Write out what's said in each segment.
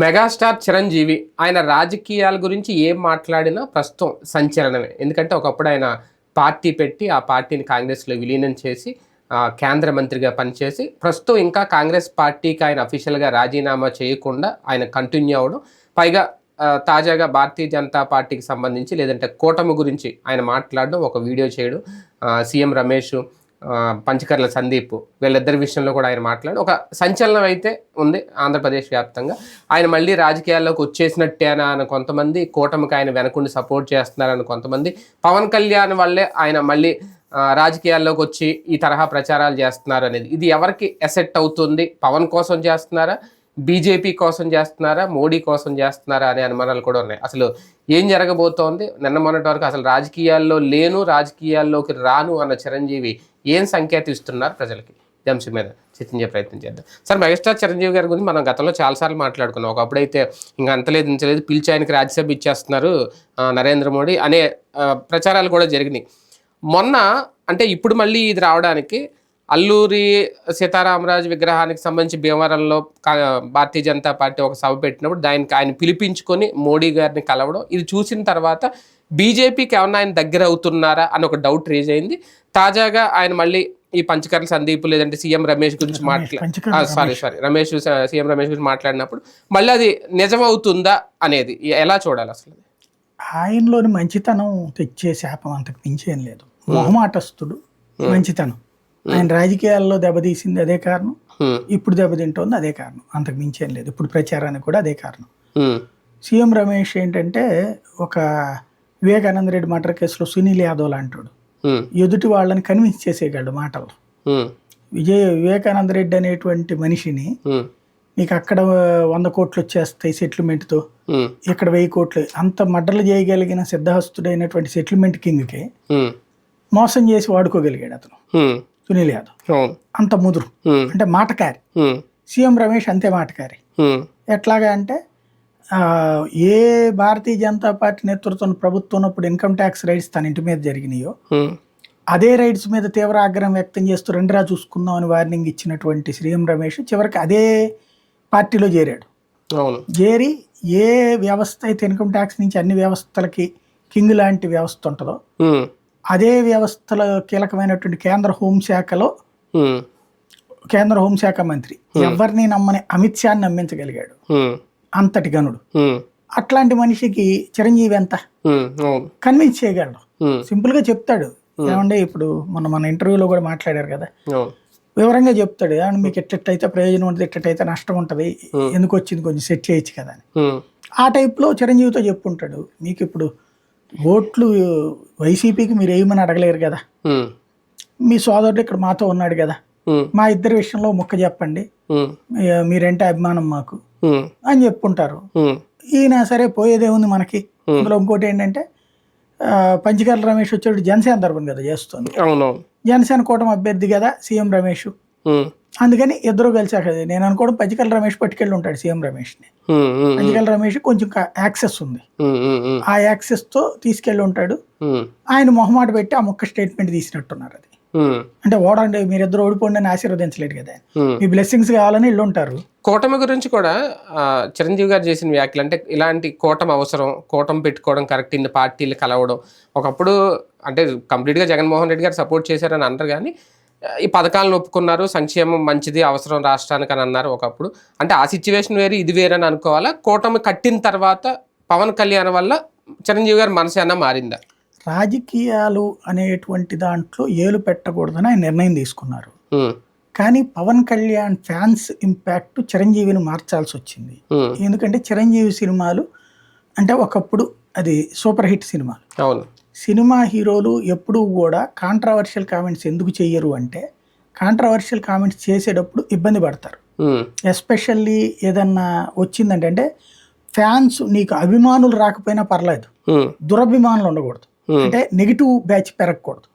Megastar Chiranjeevi ఆయన రాజకీయాల గురించి ఏం మాట్లాడినా ప్రస్తుతం సంచలనమే. ఎందుకంటే ఒకప్పుడు ఆయన పార్టీ పెట్టి ఆ పార్టీని కాంగ్రెస్లో విలీనం చేసి కేంద్ర మంత్రిగా పనిచేసి ప్రస్తుతం ఇంకా కాంగ్రెస్ పార్టీకి ఆయన అఫీషియల్గా రాజీనామా చేయకుండా ఆయన కంటిన్యూ అవ్వడం, పైగా తాజాగా భారతీయ జనతా పార్టీకి సంబంధించి లేదంటే కూటమి గురించి ఆయన మాట్లాడడం, ఒక వీడియో చేయడం, సీఎం రమేష్, పంచకర్ల సందీప్ వీళ్ళిద్దరి విషయంలో కూడా ఆయన మాట్లాడి ఒక సంచలనం అయితే ఉంది ఆంధ్రప్రదేశ్ వ్యాప్తంగా. ఆయన మళ్ళీ రాజకీయాల్లోకి వచ్చేసినట్టేనా అని కొంతమంది, కూటమికి ఆయన వెనకుండి సపోర్ట్ చేస్తున్నారని కొంతమంది, పవన్ కళ్యాణ్ వల్లే ఆయన మళ్ళీ రాజకీయాల్లోకి వచ్చి ఈ తరహా ప్రచారాలు చేస్తున్నారు అనేది, ఇది ఎవరికి ఎసెట్ అవుతుంది? పవన్ కోసం చేస్తున్నారా, బీజేపీ కోసం చేస్తున్నారా, మోడీ కోసం చేస్తున్నారా అనే అనుమానాలు కూడా ఉన్నాయి. అసలు ఏం జరగబోతోంది? నిన్న మొన్నటి వరకు అసలు రాజకీయాల్లో లేను, రాజకీయాల్లోకి రాను అన్న చిరంజీవి ఏం సంకేతం ఇస్తున్నారు ప్రజలకి? ఈ అంశం మీద చర్చించే ప్రయత్నం చేద్దాం. సార్, మెగాస్టార్ చిరంజీవి గారి గురించి మనం గతంలో చాలాసార్లు మాట్లాడుకున్నాం. ఒకప్పుడైతే ఇంకా అంతలేదు ఇంచలేదు, పిలిచి ఆయనకి రాజ్యసభ ఇచ్చేస్తున్నారు నరేంద్ర మోడీ అనే ప్రచారాలు కూడా జరిగినాయి. మొన్న అంటే ఇప్పుడు మళ్ళీ ఇది రావడానికి అల్లూరి సీతారామరాజు విగ్రహానికి సంబంధించి భీమవరంలో భారతీయ జనతా పార్టీ ఒక సభ పెట్టినప్పుడు దానికి ఆయన పిలిపించుకొని మోడీ గారిని కలవడం, ఇది చూసిన తర్వాత బీజేపీకి ఏమన్నా ఆయన దగ్గర అవుతున్నారా అని ఒక డౌట్ రేజ్ అయింది. తాజాగా ఆయన మళ్ళీ ఈ పంచకర్ల సందీప్ లేదంటే సీఎం రమేష్ గురించి సీఎం రమేష్ గురించి మాట్లాడినప్పుడు మళ్ళీ అది నిజమవుతుందా అనేది ఎలా చూడాలి? అసలు ఆయనలోని మంచితనం తెచ్చే శాపం అంతకు మించేం లేదు. మొహమాటస్తుడు, మంచితనం. ఆయన రాజకీయాల్లో దెబ్బతీసింది అదే కారణం, ఇప్పుడు దెబ్బతింటోంది అదే కారణం, అంతకు మించేం లేదు. ఇప్పుడు ప్రచారానికి కూడా అదే కారణం. సీఎం రమేష్ ఏంటంటే ఒక వివేకానంద రెడ్డి మర్డర్ కేసులో సునీల్ యాదవ్ లాంటాడు, ఎదుటి వాళ్ళని కన్విన్స్ చేసేయగలడు మాటలు. వివేకానంద రెడ్డి అనేటువంటి మనిషిని నీకు అక్కడ 100 కోట్లు వచ్చేస్తాయి సెటిల్మెంట్తో, ఇక్కడ 1000 కోట్లు, అంత మర్డర్లు చేయగలిగిన సిద్ధహస్తుడైనటువంటి సెటిల్మెంట్ కింగ్కే మోసం చేసి వాడుకోగలిగాడు అతను సునీల్ యాదవ్. అంత ముదురు, అంటే మాటకారి. సీఎం రమేష్ అంతే మాటకారి. ఎట్లాగా అంటే ఏ భారతీయ జనతా పార్టీ నేతృత్వం ప్రభుత్వం ఉన్నప్పుడు ఇన్కమ్ ట్యాక్స్ రైడ్స్ తన ఇంటి మీద జరిగినాయో అదే రైడ్స్ మీద తీవ్ర ఆగ్రహం వ్యక్తం చేస్తూ రెండురా చూసుకుందాం అని వార్నింగ్ ఇచ్చినటువంటి సీఎం రమేష్ చివరికి అదే పార్టీలో చేరాడు. చేరి ఏ వ్యవస్థ అయితే ఇన్కమ్ ట్యాక్స్ నుంచి అన్ని వ్యవస్థలకి కింగ్ లాంటి వ్యవస్థ ఉంటుందో అదే వ్యవస్థలో కీలకమైనటువంటి కేంద్ర హోంశాఖ మంత్రి, ఎవరిని నమ్మని అమిత్ షాని నమ్మించగలిగాడు, అంతటి గనుడు. అట్లాంటి మనిషికి చిరంజీవి ఎంత కన్విన్స్ చేయగలడు? సింపుల్ గా చెప్తాడు. ఏమంటే ఇప్పుడు మన ఇంటర్వ్యూలో కూడా మాట్లాడారు కదా, వివరంగా చెప్తాడు. మీకు ఎట్లయితే ప్రయోజనం ఉంటుంది, ఎట్లయితే నష్టం ఉంటుంది, ఎందుకు వచ్చింది కొంచెం సెట్ చేయొచ్చు కదా అని. ఆ టైప్లో చిరంజీవితో చెప్పుకుంటాడు. మీకు ఇప్పుడు ఓట్లు వైసీపీకి మీరు వేయమని అడగలేరు కదా, మీ సోదరుడు ఇక్కడ మాతో ఉన్నాడు కదా, మా ఇద్దరి విషయంలో ముక్క చెప్పండి, మీరంటే అభిమానం మాకు అని చెప్పుకుంటారు. ఈయన సరే పోయేదేముంది మనకి. అందులో ఇంకోటి ఏంటంటే పంచకర్ల రమేష్ వచ్చాడు జనసేన తరపున కదా చేస్తుంది, జనసేన కూటమి అభ్యర్థి కదా సీఎం రమేష్. అందుకని ఇద్దరు కలిసాక నేను అనుకోవడం పంచకర్ల రమేష్ పట్టుకెళ్ళి ఉంటాడు సీఎం రమేష్ని. పంచకర్ల రమేష్ కొంచెం యాక్సెస్ ఉంది, ఆ యాక్సెస్ తో తీసుకెళ్ళి ఉంటాడు. ఆయన మొహమాట పెట్టి ఆ ముక్క స్టేట్మెంట్ తీసినట్టున్నారు. అది అంటే ఓడండి మీరిద్దరు ఓడిపోండి అని ఆశీర్వదించలేడు కదా, మీ బ్లెస్సింగ్స్ కావాలని ఇల్లు ఉంటారు. కూటమి గురించి కూడా చిరంజీవి గారు చేసిన వ్యాఖ్యలు అంటే ఇలాంటి కూటమి అవసరం, కూటమి పెట్టుకోవడం కరెక్ట్, ఇన్ని పార్టీలు కలవడం. ఒకప్పుడు అంటే కంప్లీట్గా జగన్మోహన్ రెడ్డి గారు సపోర్ట్ చేశారని అంటారు, కానీ ఈ పథకాలను ఒప్పుకున్నారు, సంక్షేమం మంచిది అవసరం రాష్ట్రానికి అని అన్నారు ఒకప్పుడు. అంటే ఆ సిచ్యువేషన్ వేరు, ఇది వేరని అనుకోవాలా? కూటమి కట్టిన తర్వాత పవన్ కళ్యాణ్ వల్ల చిరంజీవి గారి మనసు అన్న మారిందా? రాజకీయాలు అనేటువంటి దాంట్లో ఏలు పెట్టకూడదని ఆయన నిర్ణయం తీసుకున్నారు. కానీ పవన్ కళ్యాణ్ ఫ్యాన్స్ ఇంపాక్ట్ చిరంజీవిని మార్చాల్సి వచ్చింది. ఎందుకంటే చిరంజీవి సినిమాలు అంటే ఒకప్పుడు అది సూపర్ హిట్ సినిమాలు. సినిమా హీరోలు ఎప్పుడూ కూడా కాంట్రవర్షియల్ కామెంట్స్ ఎందుకు చెయ్యరు అంటే, కాంట్రవర్షియల్ కామెంట్స్ చేసేటప్పుడు ఇబ్బంది పడతారు. ఎస్పెషల్లీ ఏదన్నా వచ్చిందంటే, అంటే ఫ్యాన్స్ నీకు అభిమానులు రాకపోయినా పర్లేదు, దురభిమానులు ఉండకూడదు, అంటే నెగిటివ్ బ్యాచ్ పెరగకూడదు.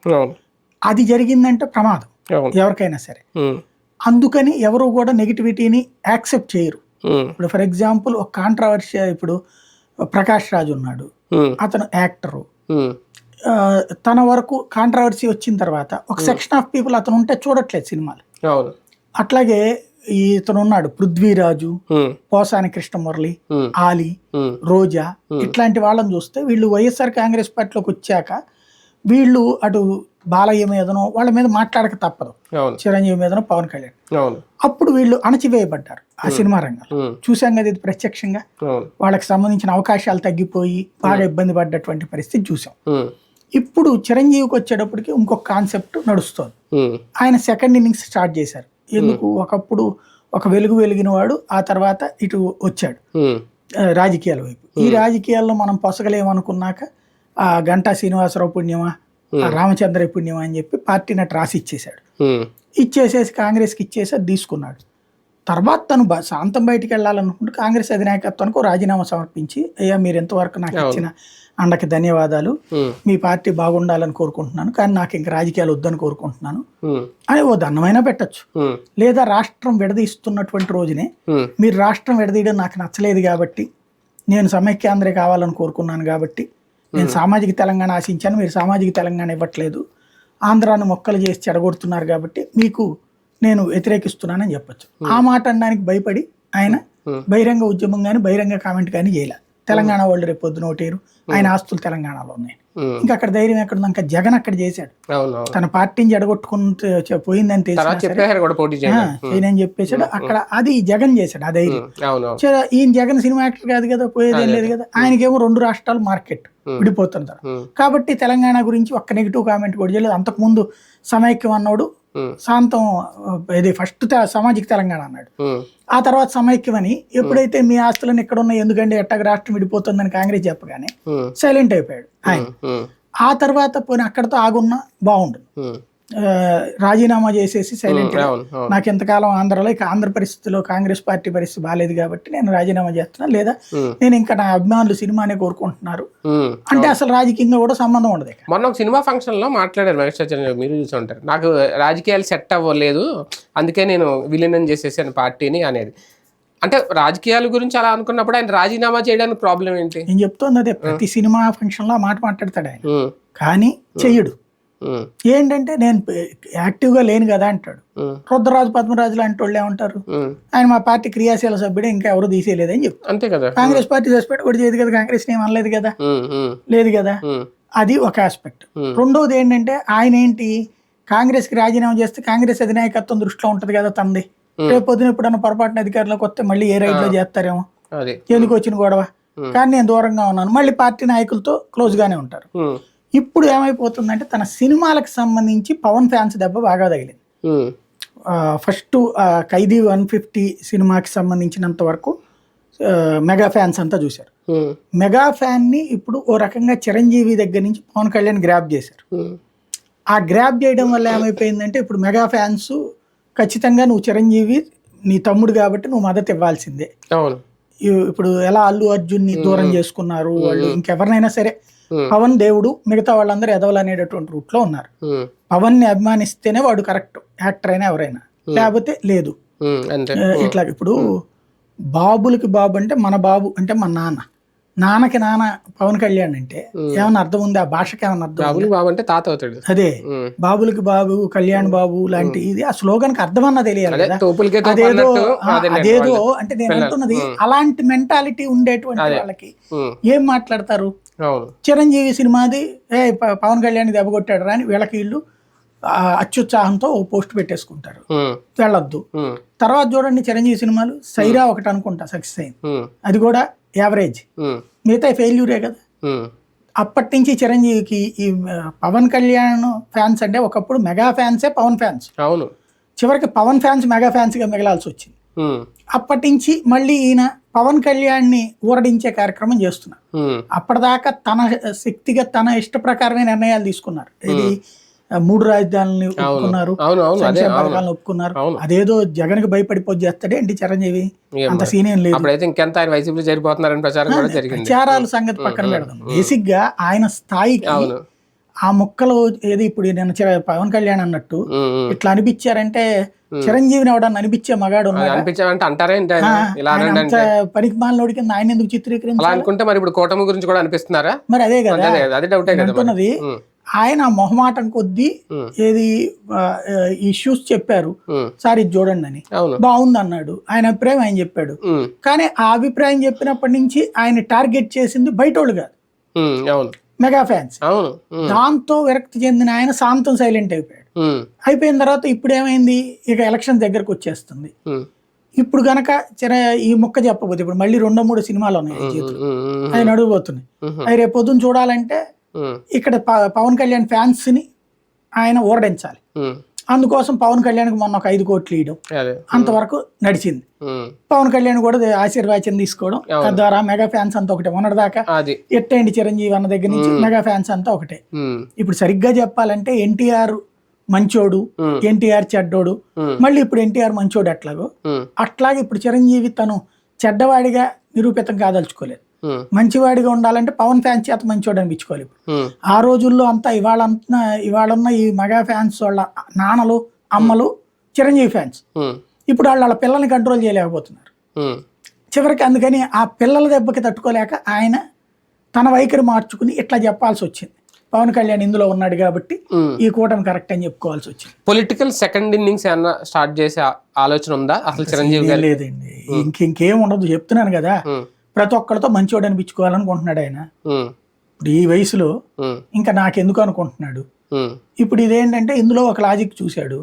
అది జరిగిందంటే ప్రమాదం ఎవరికైనా సరే. అందుకని ఎవరు కూడా నెగిటివిటీని యాక్సెప్ట్ చేయరు. ఇప్పుడు ఫర్ ఎగ్జాంపుల్ ఒక కాంట్రవర్షియల్, ఇప్పుడు ప్రకాష్ రాజ్ ఉన్నాడు, అతను యాక్టరు, తన వరకు కాంట్రవర్సీ వచ్చిన తర్వాత ఒక సెక్షన్ ఆఫ్ పీపుల్ అతను ఉంటే చూడట్లేదు సినిమాలు. అట్లాగే ఇతను ఉన్నాడు పృథ్వీరాజు, ఉమ్, పోసాని కృష్ణమురళి, ఉమ్, ఆలి, ఉమ్, రోజా ఇట్లాంటి వాళ్ళని చూస్తే వీళ్ళు వైఎస్ఆర్ కాంగ్రెస్ పార్టీలోకి వచ్చాక వీళ్ళు అటు బాలయ్య మీదనో వాళ్ళ మీద మాట్లాడక తప్పదు, అవును చిరంజీవి మీదనో పవన్ కళ్యాణ్. అవును అప్పుడు వీళ్ళు అణచివేయబడ్డారు ఆ సినిమా రంగంలో. ఉమ్, చూసాం కదా ఇది ప్రత్యక్షంగా. అవును వాళ్ళకి సంబంధించిన అవకాశాలు తగ్గిపోయి బాగా ఇబ్బంది పడ్డటువంటి పరిస్థితి చూసాం. ఉమ్, ఇప్పుడు చిరంజీవికి వచ్చేటప్పటికి ఇంకొక కాన్సెప్ట్ నడుస్తుంది. ఉమ్, ఆయన సెకండ్ ఇన్నింగ్స్ స్టార్ట్ చేశారు. ఎందుకు, ఒకప్పుడు ఒక వెలుగు వెలిగిన వాడు ఆ తర్వాత ఇటు వచ్చాడు ఉమ్, రాజకీయాల వైపు. ఈ రాజకీయాల్లో మనం పొసగలేమనుకున్నాక ఆ గంటా శ్రీనివాసరావు పుణ్యమా, ఆ రామచంద్ర పుణ్యమా అని చెప్పి పార్టీని అటు రాసి ఇచ్చేశాడు. ఉమ్, ఇచ్చేసేసి కాంగ్రెస్కి ఇచ్చేసి అది తీసుకున్నాడు. తర్వాత తను శాంతం బయటికి వెళ్ళాలనుకుంటే కాంగ్రెస్ అధినాయకత్వానికి ఒక రాజీనామా సమర్పించి, అయ్యా మీరు ఎంతవరకు నాకు ఇచ్చిన అండకి ధన్యవాదాలు, ఉమ్, మీ పార్టీ బాగుండాలని కోరుకుంటున్నాను, కానీ నాకు ఇంకా రాజకీయాలు వద్దని కోరుకుంటున్నాను ఉమ్, అని ఓ దండమైనా పెట్టచ్చు. ఉమ్, లేదా రాష్ట్రం విడదీస్తున్నటువంటి రోజునే ఉమ్, మీరు రాష్ట్రం విడదీయడం నాకు నచ్చలేదు కాబట్టి, నేను సమైక్యాంధ్రే కావాలని కోరుకున్నాను కాబట్టి, నేను సామాజిక తెలంగాణ ఆశించాను, మీరు సామాజిక తెలంగాణ ఇవ్వట్లేదు, ఆంధ్రాను మొక్కలు చేసి చెడగొడుతున్నారు కాబట్టి మీకు నేను వ్యతిరేకిస్తున్నానని చెప్పొచ్చు. ఆ మాట అనడానికి భయపడి ఆయన బహిరంగ ఉద్యమం కానీ బహిరంగ కామెంట్ కానీ చేయలే. తెలంగాణ వాళ్ళు రేపు పొద్దున ఓటేరు, ఆయన ఆస్తులు తెలంగాణలో ఉన్నాయి, ఉమ్, ఇంకా అక్కడ ధైర్యం ఎక్కడ ఉంది? ఇంకా జగన్ అక్కడ చేశాడు, అవును అవును తన పార్టీని జడగొట్టుకుంటూ పోయిందని తెలిసినా తర్వాత సరే చెప్పేసారు కూడా పోటీ చేయాలి. చేయనని చెప్పేసాడు. అక్కడ అది జగన్ చేశాడు ఆ ధైర్యం. అవును అవును సరే, ఈయన జగన్ సినిమా యాక్టర్ కాదు కదా, పోయేదేం లేదు కదా, ఆయనకేమో 2 రాష్ట్రాలు మార్కెట్ విడిపోతుంటారు ఉమ్, కాబట్టి తెలంగాణ గురించి ఒక్క నెగిటివ్ కామెంట్ కూడా చేయలేదు. అంతకుముందు సమైక్యం అన్నాడు, ఉమ్, శాంతం ఇది ఫస్ట్ సామాజిక తెలంగాణ అన్నాడు, ఉమ్, ఆ తర్వాత సమైక్యం అని. ఎప్పుడైతే మీ ఆస్తులను ఎక్కడ ఉన్నాయి, ఎందుకంటే ఎట్టగా రాష్ట్రం విడిపోతుందని కాంగ్రెస్ చెప్పగానే ఉమ్, సైలెంట్ అయిపోయాడు ఆయన. ఉమ్, ఆ తర్వాత పోయిన అక్కడతో ఆగున్నా బాగుండు, ఉమ్, రాజీనామా చేసేసి సైలెంట్ గా అవును అవును నాకు ఎంతకాలం ఆంధ్రలో, ఇక ఆంధ్ర పరిస్థితిలో కాంగ్రెస్ పార్టీ పరిస్థితి బాగాలేదు కాబట్టి నేను రాజీనామా చేస్తున్నాను, లేదా ఉమ్, నేను ఇంకా నా అభిమానులు సినిమానే కోరుకుంటున్నారు ఉమ్. అంటే అసలు రాజకీయంగా కూడా సంబంధం ఉండదు ఇక. మొన్న ఒక సినిమా ఫంక్షన్ లో మాట్లాడారు మహేష్ చంద్ర, మీరు చూసి ఉంటారు, నాకు రాజకీయాలు సెట్ అవ్వలేదు అందుకే నేను విలీనం చేసేసాను పార్టీని అనేది. అంటే రాజకీయాల గురించి అలా అనుకున్నప్పుడు ఆయన రాజీనామా చేయడానికి ప్రాబ్లం ఏంటి? నేను చెప్తోంది అదే, ప్రతి సినిమా ఫంక్షన్ లో ఆ మాట మాట్లాడతాడు ఆయన, ఉమ్, కానీ చెయ్యడు. ఉమ్, ఏంటంటే నేను యాక్టివ్గా లేను కదా అంటాడు. ఉమ్, రుద్రరాజు పద్మరాజు లాంటి వాళ్ళు ఏమంటారు, ఉమ్. ఆయన మా పార్టీ క్రియాశీల సభ్యుడే, ఇంకా ఎవరు తీసేయలేదని చెప్తారు. అంతే కదా. కాంగ్రెస్ పార్టీ సస్పెండ్ కూడా చేయదు కదా, కాంగ్రెస్ ఏం అనలేదు కదా, ఉమ్, ఉమ్, లేదు కదా. ఉమ్, అది ఒక ఆస్పెక్ట్. Hmm. రెండోది ఏంటంటే ఆయన ఏంటి, కాంగ్రెస్కి రాజీనామా చేస్తే కాంగ్రెస్ అధినాయకత్వం దృష్టిలో ఉంటది కదా తంది, రేపు పొద్దున ఎప్పుడన్నా పొరపాటున అధికారంలోకి వస్తే మళ్ళీ ఏ రైడ్ లో చేస్తారేమో, అదే ఎందుకు వచ్చిన గొడవ, కానీ నేను దూరంగా ఉన్నాను, మళ్ళీ పార్టీ నాయకులతో క్లోజ్ గానే ఉంటారు. ఉమ్, ఇప్పుడు ఏమైపోతుందంటే తన సినిమాలకు సంబంధించి పవన్ ఫ్యాన్స్ దెబ్బ బాగా తగిలింది. ఉమ్, ఫస్ట్ ఖైదీ 150 సినిమాకి సంబంధించినంత వరకు మెగా ఫ్యాన్స్ అంతా చూశారు. ఉమ్, మెగా ఫ్యాన్ ని ఇప్పుడు ఓ రకంగా చిరంజీవి దగ్గర నుంచి పవన్ కళ్యాణ్ గ్రాప్ చేశారు. ఉమ్, ఆ గ్రాప్ చేయడం వల్ల ఏమైపోయిందంటే ఇప్పుడు మెగా ఫ్యాన్స్ ఖచ్చితంగా నువ్వు చిరంజీవి నీ తమ్ముడు కాబట్టి నువ్వు మద్దతు ఇవ్వాల్సిందే. అవును ఇప్పుడు ఎలా అల్లు అర్జున్ ని దూరం చేసుకున్నారు వాళ్ళు, ఇంకెవరినైనా సరే ఉమ్, పవన్ దేవుడు, మిగతా వాళ్ళందరూ ఎదవలు అనేటటువంటి రూట్ లో ఉన్నారు. ఉమ్, పవన్ ని అభిమానిస్తేనే వాడు కరెక్ట్ యాక్టర్ అయినా ఎవరైనా, లేకపోతే లేదు. ఉమ్, అంతే. ఇట్లా ఇప్పుడు బాబులకి బాబు అంటే మన బాబు అంటే మన నాన్న, నాన్నకి నాన్న పవన్ కళ్యాణ్ అంటే ఏమన్నా అర్థం ఉంది? ఆ భాషకి ఏమన్నా అర్థం ఉంది? బాబులు బాబు అంటే తాత అవుతాడు. అదే ఉమ్, బాబులకి బాబు కళ్యాణ్ బాబు లాంటి ఇది ఆ స్లోగన్ కి అర్థమన్నా తెలియాలి అదే కదా. తోపులకే తోపు అదేదో అన్నట్టు అదేలేండి అదేదో వాళ్ళు. అంటే నేను అంటున్నది అలాంటి మెంటాలిటీ ఉండేటువంటి వాళ్ళకి ఉమ్, ఏం మాట్లాడతారు? అవును చిరంజీవి సినిమాది పవన్ కళ్యాణ్ దెబ్బ కొట్టాడు రా అని వీళ్ళకి వీళ్ళు అత్యుత్సాహంతో పోస్ట్ పెట్టేసుకుంటారు, ఉమ్, వెళ్ళొద్దు. ఉమ్, తర్వాత చూడండి చిరంజీవి సినిమాలు, సైరా ఒకటి అనుకుంటా సక్సెస్ అయింది, ఉమ్, అది కూడా యావరేజ్, ఉమ్, మిగతా ఫెయిల్యూరే కదా. ఉమ్, అప్పటి నుంచి చిరంజీవికి ఈ పవన్ కళ్యాణ్ ఫ్యాన్స్ అంటే ఒకప్పుడు మెగా ఫ్యాన్సే పవన్ ఫ్యాన్స్, అవును చివరికి పవన్ ఫ్యాన్స్ మెగా ఫ్యాన్స్గా మిగలాల్సి వచ్చింది. ఉమ్, అప్పటి నుంచి మళ్ళీ ఈయన పవన్ కళ్యాణ్ని ఊరడించే కార్యక్రమం చేస్తున్నారు. ఉమ్, అప్పటిదాకా తన శక్తిగా తన ఇష్ట ప్రకారమే నిర్ణయాలు తీసుకున్నారు. ఇది 3 రాజధానులని ఒప్పుకున్నారు, అవును అవును అదే సంక్షేమ అవును పథకాలను ఒప్పుకున్నారు. అవును. అదేదో జగన్ కి భయపడిపోయి చేస్తాడే ఏంటి చిరంజీవి, అంత సీన్ ఏం లేదు. అప్పుడైతే ఇంకెంత ఆయన వైసీపీలో చేరిపోతున్నారని ప్రచారం కూడా జరిగింది. ప్రచారాల సంగతి పక్కన పెడదాం, బేసిక్ గా ఆయన స్థాయికి అవును ఆ ముక్కలు ఏది ఇప్పుడు నేను పవన్ కళ్యాణ్ అన్నట్టు ఉమ్, ఉమ్. ఇట్లా అనిపించారంటే చిరంజీవిని ఎవడన్నా అనిపించే మగాడు ఉన్నాడా? అనిపించామంటే అంటారే ఏంటి ఆయన? ఇలా ఆయన అనండి అంత అంటే పనికి మాలినోడి కింద ఆయన ఎందుకు అలా చిత్రీకరించాలి? అనుకుంటే మరి ఇప్పుడు కూటమి గురించి కూడా అనిపిస్తున్నారా? మరి అదే కదా అదే డౌటే కదా మరి. అంటున్నది. ఉమ్, ఆయన మొహమాటం కొద్దీ ఏది ఇష్యూస్ చెప్పారు, సార్ ఇది చూడండి అని, బాగుంది అన్నాడు, ఆయన అభిప్రాయం ఆయన చెప్పాడు. కానీ ఆ అభిప్రాయం చెప్పినప్పటి నుంచి ఆయన టార్గెట్ చేసింది బయటోళ్ళు కాదు, మెగా ఫ్యాన్స్. దాంతో విరక్తి చెందిన ఆయన శాంతం సైలెంట్ అయిపోయాడు. అయిపోయిన తర్వాత ఇప్పుడు ఏమైంది, ఇక ఎలక్షన్ దగ్గరకు వచ్చేస్తుంది. ఇప్పుడు గనక ఈ ముక్క చెప్పబోతే ఇప్పుడు మళ్ళీ 2-3 సినిమాలు ఉన్నాయి చేతులు, ఆయన అడుగుపోతున్నాయి. అవి రేపు పొద్దున్న చూడాలంటే ఇక్కడ పవన్ కళ్యాణ్ ఫ్యాన్స్ ని ఆయన ఓరడించాలి. అందుకోసం పవన్ కళ్యాణ్కి మొన్న ఒక 5 కోట్లు ఇవ్వడం అంతవరకు నడిచింది. పవన్ కళ్యాణ్ కూడా ఆశీర్వాచం తీసుకోవడం, తద్వారా మెగా ఫ్యాన్స్ అంతా ఒకటే. మొన్నటిదాకా ఎట్టండి చిరంజీవి అన్న దగ్గర నుంచి మెగా ఫ్యాన్స్ అంతా ఒకటే. ఇప్పుడు సరిగ్గా చెప్పాలంటే ఎన్టీఆర్ మంచోడు, ఎన్టీఆర్ చెడ్డోడు, మళ్ళీ ఇప్పుడు ఎన్టీఆర్ మంచోడు ఎట్లాగో అట్లాగే ఇప్పుడు చిరంజీవి తను చెడ్డవాడిగా నిరూపితం కాదలుచుకోలేదు. మంచివాడిగా ఉండాలంటే పవన్ ఫ్యాన్స్ చేత మంచోడు అనిపించుకోవాలి. ఆ రోజుల్లో అంతా ఇవాళన్న ఈ మెగా ఫ్యాన్స్ వాళ్ళ నాన్నలు అమ్మలు చిరంజీవి ఫ్యాన్స్. ఇప్పుడు వాళ్ళ పిల్లల్ని కంట్రోల్ చేయలేకపోతున్నారు చివరికి. అందుకని ఆ పిల్లల దెబ్బకి తట్టుకోలేక ఆయన తన వైఖరి మార్చుకుని ఇట్లా చెప్పాల్సి వచ్చింది. పవన్ కళ్యాణ్ ఇందులో ఉన్నాడు కాబట్టి ఈ కూటమి కరెక్ట్ అని చెప్పుకోవాల్సి వచ్చింది. పొలిటికల్ సెకండ్ ఇన్నింగ్స్ ఏమన్నా స్టార్ట్ చేసే ఆలోచన ఉందా అసలు చిరంజీవి? లేదండి, ఇంకేం ఉండదు. చెప్తున్నాను కదా, ప్రతి ఒక్కరితో మంచివాడు అనిపించుకోవాలనుకుంటున్నాడు ఆయన. ఇప్పుడు ఈ వయసులో ఇంకా నాకెందుకు అనుకుంటున్నాడు. ఇప్పుడు ఇదేంటంటే ఇందులో ఒక లాజిక్ చూశాడు.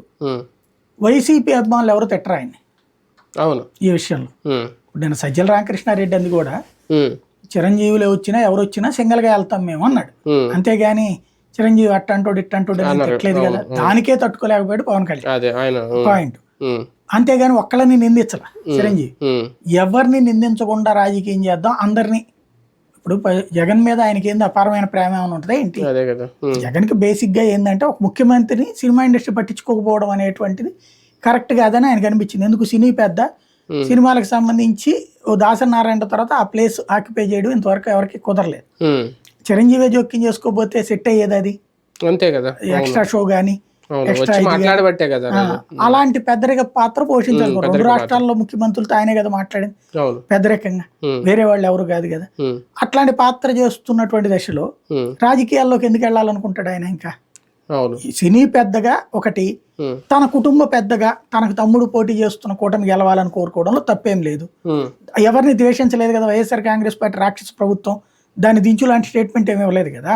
వైసీపీ అభిమానులు ఎవరు తిట్టరు ఆయన్ని ఈ విషయంలో. ఇప్పుడు నేను సజ్జల రామకృష్ణారెడ్డి అంది కూడా చిరంజీవిలో వచ్చినా ఎవరు వచ్చినా సింగల్ గా వెళ్తాం మేము అన్నాడు. అంతేగాని చిరంజీవి అట్టంటోడు ఇట్టంటోడు తిట్టలేదు కదా. దానికే తట్టుకోలేకపోయాడు పవన్ కళ్యాణ్ పాయింట్. అంతేగాని ఒక్కళ్ళని నిందించాల చిరంజీవి. ఎవరిని నిందించకుండా రాజకీయం చేద్దాం అందరినీ. ఇప్పుడు జగన్ మీద ఆయనకి ఏంది అపారమైన ప్రేమ ఏమైనా ఉంటుందా ఏంటి? జగన్కి బేసిక్ గా ఏంటంటే ఒక ముఖ్యమంత్రిని సినిమా ఇండస్ట్రీ పట్టించుకోకపోవడం అనేటువంటిది కరెక్ట్ కాదని ఆయనకు అనిపించింది. ఎందుకు సినీ పెద్ద సినిమాలకు సంబంధించి ఓ దాసనారాయణ తర్వాత ఆ ప్లేస్ ఆక్యుపై చేయడం ఇంతవరకు ఎవరికి కుదరలేదు. చిరంజీవి జోక్యం చేసుకోకపోతే సెట్ అయ్యేది అది, అంతే కదా. ఎక్స్ట్రా షో గానీ అలాంటి పెద్దరిక పాత్ర పోషించాలి. 2 రాష్ట్రాల్లో ముఖ్యమంత్రులతో ఆయనే కదా మాట్లాడింది పెద్దరికంగా, వేరే వాళ్ళు ఎవరు కాదు కదా. అట్లాంటి పాత్ర చేస్తున్నటువంటి దశలో రాజకీయాల్లోకి ఎందుకు వెళ్ళాలనుకుంటాడు ఆయన? ఇంకా సినీ పెద్దగా ఒకటి, తన కుటుంబ పెద్దగా తనకు తమ్ముడు పోటీ చేస్తున్న కూటమి గెలవాలని కోరుకోవడంలో తప్పేం లేదు. ఎవరిని ద్వేషించలేదు కదా వైఎస్ఆర్ కాంగ్రెస్ పార్టీ. రాక్షస ప్రభుత్వం దాన్ని దించు లాంటి స్టేట్మెంట్ ఏమీ ఇవ్వలేదు కదా.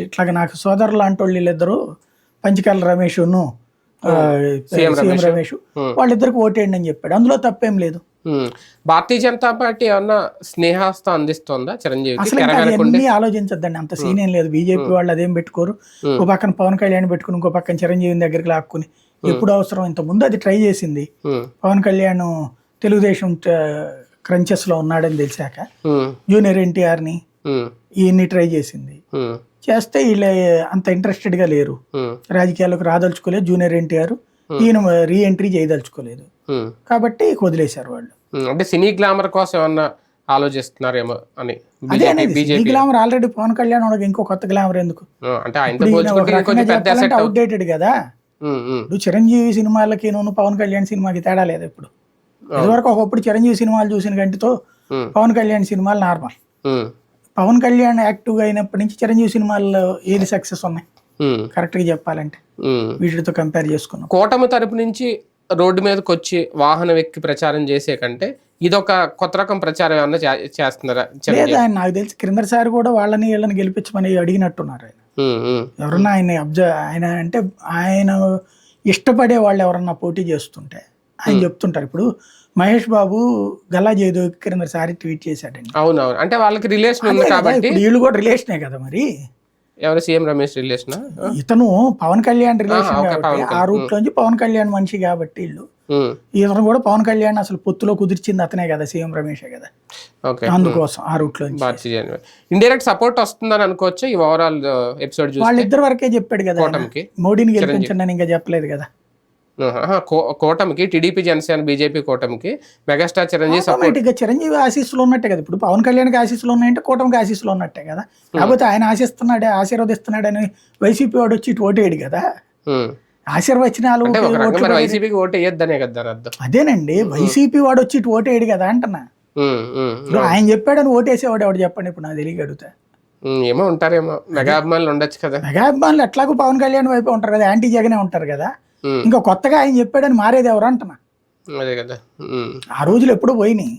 ఇట్లాగా నాకు సోదరులు లాంటి వాళ్ళు వీళ్ళిద్దరు పంచకాల రమేష్ సీఎం రమేష్ వాళ్ళిద్దరికి ఓటేయండి అని చెప్పాడు. అందులో తప్పేం లేదు. భారతీయ జనతా పార్టీ ఏమన్నా స్నేహాస్తం అందిస్తుందా చిరంజీవి? అసలు అన్ని ఆలోచించద్దండి, అంత సీన్ ఏం లేదు. బీజేపీ వాళ్ళు అదేం పెట్టుకోరు. ఒక పక్కన పవన్ కళ్యాణ్ పెట్టుకుని ఇంకో పక్కన చిరంజీవి దగ్గరికి లాక్కుని ఎప్పుడు అవసరం. ఇంత ముందు అది ట్రై చేసింది. పవన్ కళ్యాణ్ తెలుగుదేశం క్రంచెస్ లో ఉన్నాడని తెలిసాక జూనియర్ ఎన్టీఆర్ ని ఈయన్ని ట్రై చేసింది. చేస్తే వీళ్ళు అంత ఇంట్రెస్టెడ్ గా లేరు, రాజకీయాలకు రాదలుచుకోలేదు. జూనియర్ ఎన్టీఆర్ ఈయన రీ ఎంట్రీ చేయదలుచుకోలేదు కాబట్టి వదిలేశారు వాళ్ళు. అంటే సినీ గ్లామర్ కోసం ఏమన్నా ఆలోచిస్తున్నారేమో అని. Cine glamour already Pawan Kalyan ఇంకో కొత్త గ్లామర్ ఎందుకు అంటే అవుట్డేటెడ్ కదా. ఇప్పుడు చిరంజీవి సినిమాలకి పవన్ కళ్యాణ్ సినిమాకి తేడా లేదు. ఇప్పుడు ఇదివరకు ఒకప్పుడు చిరంజీవి సినిమాలు చూసిన గంటితో పవన్ కళ్యాణ్ సినిమాలు నార్మల్. పవన్ కళ్యాణ్ యాక్టివ్ గా అయినప్పటి నుంచి చిరంజీవి సినిమాల్లో ఏది సక్సెస్ ఉన్నాయి కరెక్ట్ గా చెప్పాలంటే వీటితో కంపేర్ చేసుకున్నాం. కూటమి తరపు నుంచి రోడ్డు మీదకి వచ్చి వాహనం ఎక్కి ప్రచారం చేసే కంటే ఇదొక కొత్త రకం ప్రచారం ఏమన్నా చేస్తున్నారా? లేదా ఆయన నాకు తెలిసి క్రిందసారి కూడా వాళ్ళని వీళ్ళని గెలిపించమని అడిగినట్టున్నారు ఆయన. ఎవరన్నా ఆయన అంటే ఆయన ఇష్టపడే వాళ్ళు ఎవరన్నా పోటీ చేస్తుంటే ఆయన చెప్తుంటారు. ఇప్పుడు మహేష్ బాబు గల్లా జయదేవ్ క్రిందసారి ట్వీట్ చేశాడండి. అవునవును, అంటే వాళ్ళకి రిలేషన్ ఉంది కాబట్టి. వీళ్ళు కూడా రిలేషనే కదా మరి. ఎవరు సీఎం రమేష్ రిలేషన్? ఇతను పవన్ కళ్యాణ్ రిలేషన్ కాబట్టి ఆ రూట్ లోంచి పవన్ కళ్యాణ్ మనిషి కాబట్టి వీళ్ళు. ఇతను కూడా పవన్ కళ్యాణ్ అసలు పొత్తులో కుదిర్చింది అతనే కదా, సీఎం రమేషే కదా. అందుకోసం ఆ రూట్ లో ఇండైరెక్ట్ సపోర్ట్ వస్తుందని అనుకోవచ్చు. ఈ ఓవరాల్ ఎపిసోడ్ వాళ్ళిద్దరు వరకే చెప్పాడు కదా, మోడీని గెలిపించండి అని ఇంకా చెప్పలేదు కదా. కూటమికి టీడీపీ జనసేన బీజేపీ కూటమికి మెగాస్టార్ చిరంజీవి చిరంజీవి ఆశీస్సులు ఉన్నట్టే కదా. ఇప్పుడు పవన్ కళ్యాణ్కి ఆశీస్సులు ఉన్నాయంటే కూటమికి ఆశీస్సులు ఉన్నట్టే కదా. కాకపోతే ఆయన ఆశిస్తున్నాడే ఆశీర్వదిస్తున్నాడు అని వైసీపీ వాడు వచ్చి ఓటేయడు కదా. ఆశీర్వచనాలు వైసీపీకి ఓటు వేయొద్దనే కదా అర్థం. అదేనండి, వైసీపీ వాడు వచ్చి ఓటేయడు కదా అంటున్నా. ఆయన చెప్పాడని ఓటేసేవాడు ఎవడు చెప్పండి ఇప్పుడు నాకు తెలియ అడుగుతా. ఏమో ఉంటారేమో, మెగా అభిమానులు ఉండొచ్చు కదా. మెగా అభిమానులు ఎట్లాగో పవన్ కళ్యాణ్ వైపు ఉంటారు కదా, యాంటీ జగనే ఉంటారు కదా. ఉమ్, ఇంకా కొత్తగా ఆయన చెప్పాడని మారేది ఎవరు అంటున్నా. అదే కదా. ఆ రోజులు ఎప్పుడూ పోయినాయి.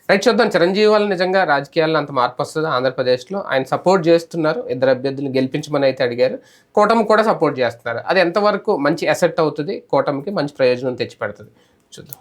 రైట్, చూద్దాం చిరంజీవి వల్ల నిజంగా రాజకీయాల్లో అంత మార్పు వస్తుంది ఆంధ్రప్రదేశ్లో. ఆయన సపోర్ట్ చేస్తున్నారు, ఇద్దరు అభ్యర్థులను గెలిపించమని అయితే అడిగారు. కూటమి కూడా సపోర్ట్ చేస్తున్నారు. అది ఎంతవరకు మంచి అసెట్ అవుతుంది, కూటమికి మంచి ప్రయోజనం తెచ్చిపెడుతుంది చూద్దాం.